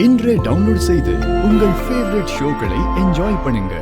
இன்றே டவுன்லோட் செய்து உங்கள் ஃபேவரட் ஷோக்களை என்ஜாய் பண்ணுங்க.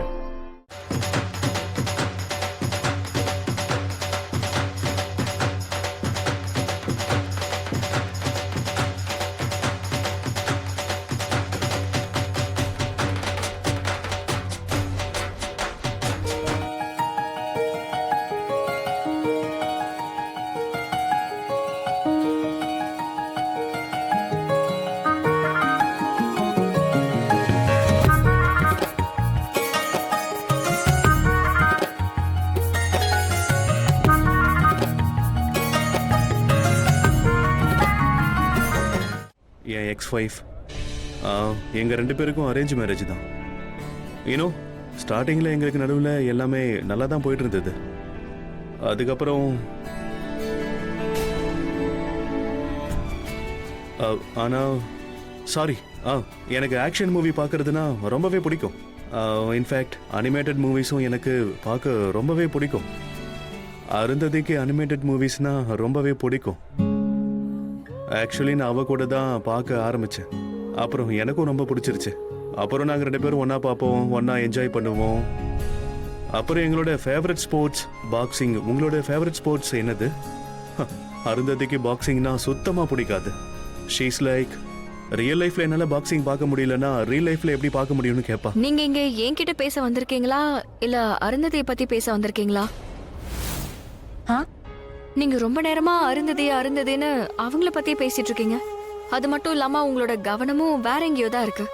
என் எக்ஸ்-ஒய்ஃப் எங்கள் 2 பேருக்கும் அரேஞ்ச் மேரேஜ் தான். யூனோ ஸ்டார்டிங்கில் எங்களுக்கு நடுவில் எல்லாமே நல்லா தான் போயிட்டு இருந்தது. அதுக்கப்புறம் ஆனால் சாரி எனக்கு ஆக்ஷன் மூவி பார்க்குறதுனா ரொம்பவே பிடிக்கும். இன்ஃபேக்ட் அனிமேட்டட் மூவிஸும் எனக்கு பார்க்க ரொம்பவே பிடிக்கும். அருந்ததிக்கு அனிமேட்டட் மூவிஸ்னால் ரொம்பவே பிடிக்கும். ஆக்சுவலி நான் அவ கூட தான் பார்க்க ஆரம்பித்தேன். அப்புறம் எனக்கும் ரொம்ப பிடிச்சிருச்சு. அப்புறம் நாங்கள் 2 பேரும் ஒன்றா பார்ப்போம், ஒன்றா என்ஜாய் பண்ணுவோம். அப்புறம் எங்களோட ஃபேவரட் ஸ்போர்ட்ஸ் பாக்ஸிங். உங்களோட ஃபேவரட் ஸ்போர்ட்ஸ் என்னது? அருந்ததிக்கு பாக்ஸிங்னா சுத்தமாக பிடிக்காது. ஷீஸ் லைக் ரியல் லைஃப்ல என்னால் பாக்ஸிங் பார்க்க முடியலன்னா ரியல் லைஃப்ல எப்படி பார்க்க முடியும்னு கேட்பா. நீங்க இங்க என்கிட்ட பேச வந்திருக்கீங்களா இல்ல அருந்ததியை பத்தி பேச வந்திருக்கீங்களா? நீங்க ரொம்ப நேரமா அருந்ததின்னு அவங்கள பத்தியே பேசிட்டு இருக்கீங்க. அது மட்டும் இல்லாம உங்களோட கவனமும் வேற எங்கேயோ தான் இருக்கு.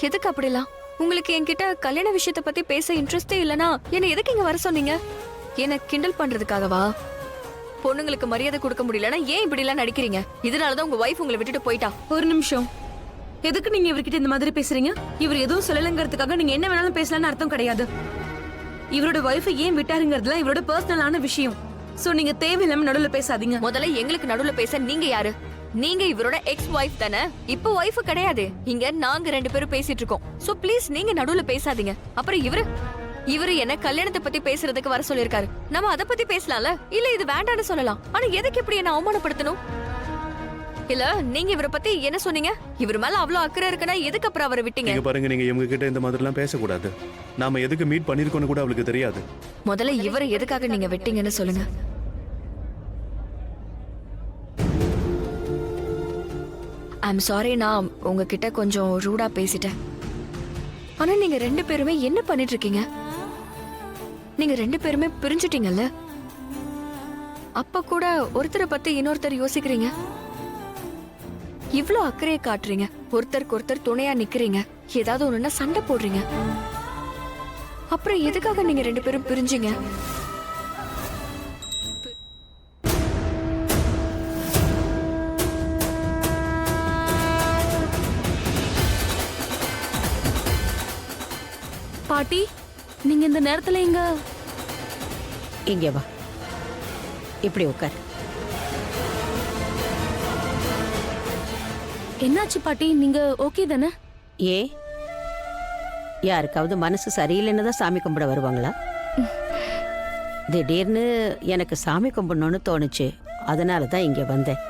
எதுக்கு அப்படிலாம்? உங்களுக்கு என்கிட்ட கல்யாண விஷயத்த பத்தி பேச இன்ட்ரெஸ்டே இல்லனா என்ன எதுக்கு இங்க வர சொன்னீங்க? என்ன கிண்டல் பண்றதுக்காகவா? பொண்ணுங்களுக்கு மரியாதை கொடுக்க முடியலன்னா ஏன் இப்படி எல்லாம் நடிக்கிறீங்க? இதனாலதான் உங்க வைஃப் உங்களை விட்டுட்டு போயிட்டா. ஒரு நிமிஷம், எதுக்கு நீங்க இவர்கிட்ட இந்த மாதிரி பேசுறீங்க? இவர் எதுவும் சொல்லலங்கிறதுக்காக நீங்க என்ன வேணாலும் பேசலாம்னு அர்த்தம் கிடையாது. இவரோட வைஃபை ஏன் விட்டாருங்கிறதுலாம் இவரோட பர்சனலான விஷயம். சோ நீங்க தேவையில்லாம நடுவுல பேசாதீங்க. முதல்ல எங்களுக்கு நடுவுல பேச நீங்க யாரு? நீங்க இவரோட எக்ஸ் வைஃப் தானே? இப்போ வைஃப் கிடையாது. இங்க நாங்க 2 பேரும் பேசிட்டு இருக்கோம். சோ ப்ளீஸ் நீங்க நடுவுல பேசாதீங்க. அப்புறம் இவரு என்ன கல்யாணத்தை பத்தி பேசுறதுக்கு வர சொல்லிருக்காரு. நம்ம அத பத்தி பேசலாம்ல? இல்ல இது வேண்டான்னு சொல்லலாம். ஆனா எதுக்கு இப்படி என்ன அவமானப்படுத்தணும்? இல்ல நீங்க இவரை பத்தி என்ன சொன்னீங்க? இவர் மேல அவ்வளவு அக்கறை இருக்குன்னா எதுக்கு அப்புறம் அவரை விட்டீங்க? நீங்க பாருங்க, நீங்க இவங்க கிட்ட இந்த மாதிரி எல்லாம் பேசக்கூடாது. நாம எதுக்கு மீட் பண்ணிருக்கோம்னு கூட அவளுக்கு தெரியாது. முதல்ல இவரை எதுக்காக நீங்க விட்டீங்கன்னு சொல்லுங்க. ஐம் சாரி, நான் உங்ககிட்ட கொஞ்சம் ரூடா பேசிட்டேன். ஆனா நீங்க 2 பேருமே என்ன பண்ணிட்டு இருக்கீங்க? நீங்க 2 பேருமே பிரிஞ்சுட்டீங்கல்ல? அப்ப கூட ஒருத்தரை பத்தி இன்னொருத்தர் யோசிக்கிறீங்க. இவ்ளோ அக்கறையை காட்டுறீங்க, ஒருத்தருக்கு ஒருத்தர் துணையா நிக்கிறீங்க, ஏதாவது ஒண்ணுன்னா சண்டை போடுறீங்க. அப்புறம் எதுக்காக நீங்க 2 பேரும் பிரிஞ்சீங்க? பாட்டி, நீங்க இந்த நேரத்துல இங்க வா, இப்படி உட்கார். என்னாச்சு பாட்டி? நீங்க ஓகே தானே? ஏ, யாருக்காவது மனசு சரியில்லைன்னு தான் சாமி கும்பிட வருவாங்களா? திடீர்னு எனக்கு சாமி கும்பிடணும்னு தோணுச்சு. அதனால தான் இங்க வந்தேன்.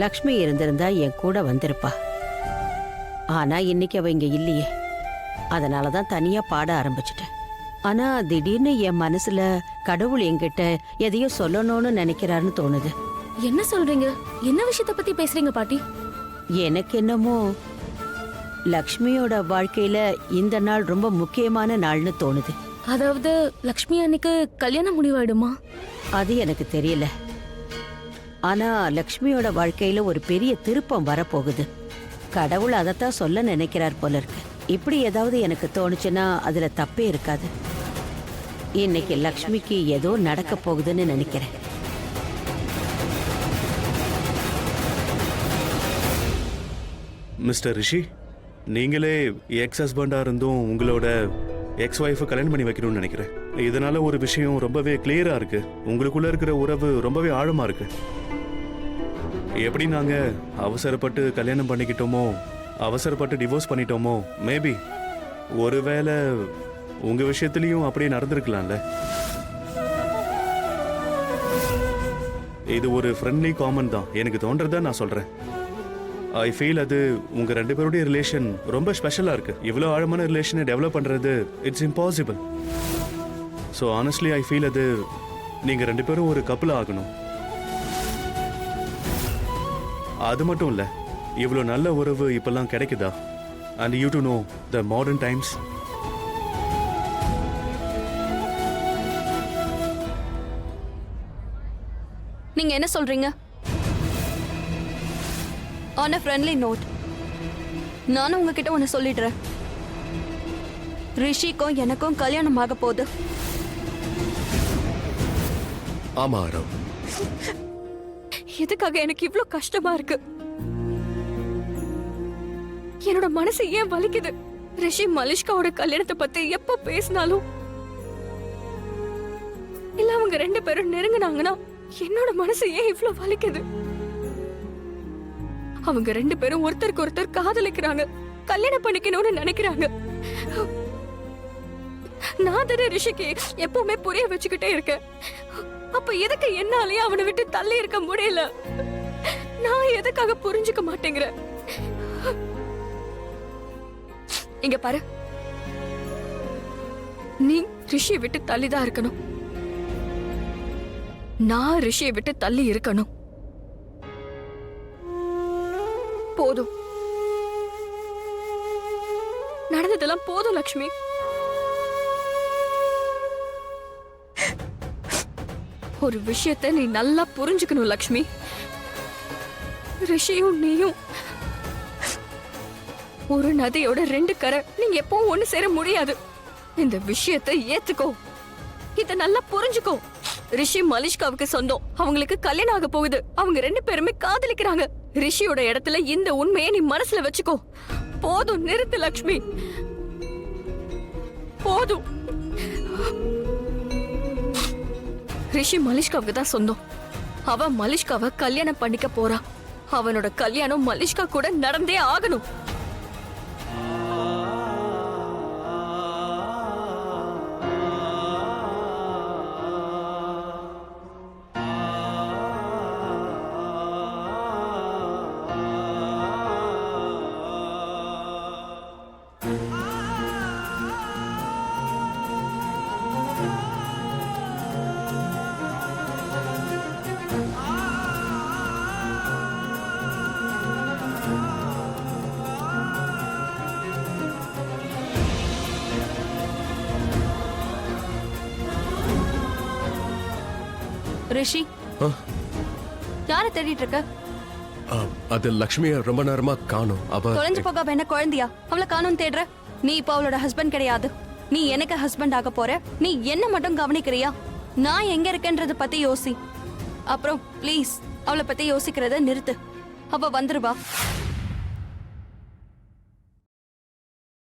லக்ஷ்மி இருந்திருந்தா என் கூட வந்திருப்பா. ஆனா இன்னைக்கு அவ இங்க இல்லையே. அதனால தான் தனியா பாட ஆரம்பிச்சிட்டேன். ஆனா திடீர்னு என் மனசுல கடவுள் என்கிட்ட எதையோ சொல்லணும்னு நினைக்கிறாருன்னு தோணுது. என்ன சொல்றீங்க? என்ன விஷயத்த பத்தி பேசுறீங்க பாட்டி? எனக்கு என்னமோ லக்ஷ்மியோட வாழ்க்கையில இந்த நாள் ரொம்ப முக்கியமான நாள்னு தோணுது. அதாவது லக்ஷ்மி அன்னைக்கு கல்யாணம் முடிவாயிடுமா? அது எனக்கு தெரியல. ஆனா லக்ஷ்மியோட வாழ்க்கையில ஒரு பெரிய திருப்பம் வரப்போகுது. கடவுள் அதைத்தான் சொல்ல நினைக்கிறார் போல இருக்கு. இப்படி ஏதாவது எனக்கு தோணுச்சுன்னா அதுல தப்பே இருக்காது. இன்னைக்கு லக்ஷ்மிக்கு ஏதோ நடக்க போகுதுன்னு நினைக்கிறேன். மிஸ்டர் ரிஷி, நீங்களே எக்ஸ் ஹஸ்பண்டா இருந்தும் உங்களோட எக்ஸ் ஒய்ஃபை கல்யாணம் பண்ணி வைக்கணும்னு நினைக்கிறேன். இதனால ஒரு விஷயம் ரொம்பவே கிளியரா இருக்கு. உங்களுக்குள்ள இருக்கிற உறவு ரொம்பவே ஆழமா இருக்கு. எப்படி நாங்க அவசரப்பட்டு கல்யாணம் பண்ணிக்கிட்டோமோ, அவசரப்பட்டு டிவோர்ஸ் பண்ணிட்டோமோ, மேபி ஒருவேளை உங்க விஷயத்திலையும் அப்படியே நடந்திருக்கலாம்ல. இது ஒரு ஃப்ரெண்ட்லி காமன் தான். எனக்கு தோன்றதா நான் சொல்றேன். ஐ ஃபீல் அது உங்க ரெண்டு பேருடைய ரிலேஷன் ரொம்ப ஸ்பெஷலா இருக்கு. இவ்வளோ ஆழமான ரிலேஷனை டெவலப் பண்றது it's impossible. So honestly I feel அது நீங்க ரெண்டு பேரும் ஒரு கப்பல் ஆகணும். அது மட்டும் இல்ல, இவ்வளோ நல்ல உறவு இப்பெல்லாம் கிடைக்குதா? And you to know the modern times. நீங்க என்ன சொல்றீங்க? ஆன் a friendly note, நானும் உங்ககிட்ட ஒன்னு சொல்லிடுறேன். ரிஷிக்கும் எனக்கும் கல்யாணம் ஆக போகுது. ஆமா ஆரவ், எதுக்காக எனக்கு இவ்ளோ கஷ்டமா இருக்கு? என்னோட மனசு ஏன் வலிக்குது? ரிஷி மலிஷ்காவோட கல்யாணத்தை பத்தி எப்ப பேசினாலும் இல்ல அவங்க ரெண்டு பேரும் நெருங்கினாங்கன்னா என்னோட மனசு ஏன் இவ்ளோ வலிக்குது? அவங்க ரெண்டு பேரும் ஒருத்தருக்கு ஒருத்தர் காதலிக்கிறாங்க, கல்யாணம் பண்ணிக்கணும்னு நினைக்கிறாங்க. நான் தானே ரிஷிக்கு எப்பவுமே புரிய வச்சுக்கிட்டே இருக்கேன். அப்ப எதுக்கு என்னாலேயே அவனை விட்டு தள்ளி இருக்க முடியல? நான் எதுக்காக புரிஞ்சுக்க மாட்டேங்கிறேன்? இங்க பாரு, நீ ரிஷியை விட்டு தள்ளிதான் இருக்கணும், நான் ரிஷியை விட்டு தள்ளி இருக்கணும். போதும், நடந்ததெல்லாம் போதும் லக்ஷ்மி. ஒரு விஷயத்தை நீ நல்லா புரிஞ்சுக்கணும் லக்ஷ்மி. ரிஷியும் நீயும் ஒரு நதியோட ரெண்டு கரை, நீங்க எப்பவும் ஒண்ணு சேர முடியாது. இந்த விஷயத்தை ஏத்துக்கோ, இத நல்லா புரிஞ்சுக்கோ. ரிஷி மலிஷ்காவுக்கு சொந்தம், அவங்களுக்கு கல்யாணம் ஆக போகுது, அவங்க ரெண்டு பேருமே காதலிக்கிறாங்க. ரிஷியோட இடத்துல இந்த உண்மையை நீ மனசுல வச்சுக்கோ. போதும், நிறுத்து லக்ஷ்மி, போதும். ரிஷி மலிஷ்காவுக்கு தான் சொந்தம். அவ மலிஷ்காவை கல்யாணம் பண்ணிக்க போறா. அவனோட கல்யாணம் மலிஷ்கா கூட நடந்தே ஆகணும். ரிஷி, யாரை தேடிட்டு இருக்க? அது லக்ஷ்மியை ரொம்ப நேரமா காணோம். அவ தொலைஞ்சு போக என்ன குழந்தையா? அவளை காணும் தேடுற? நீ இப்ப அவளோட ஹஸ்பண்ட் கிடையாது, நீ எனக்கு ஹஸ்பண்ட் ஆக போற. நீ என்ன மட்டும் கவனிக்கிறியா? நான் எங்க இருக்கேன்றத பத்தி யோசி. அப்புறம் ப்ளீஸ் அவளை பத்தி யோசிக்கிறத நிறுத்து. அவ வந்துருவா.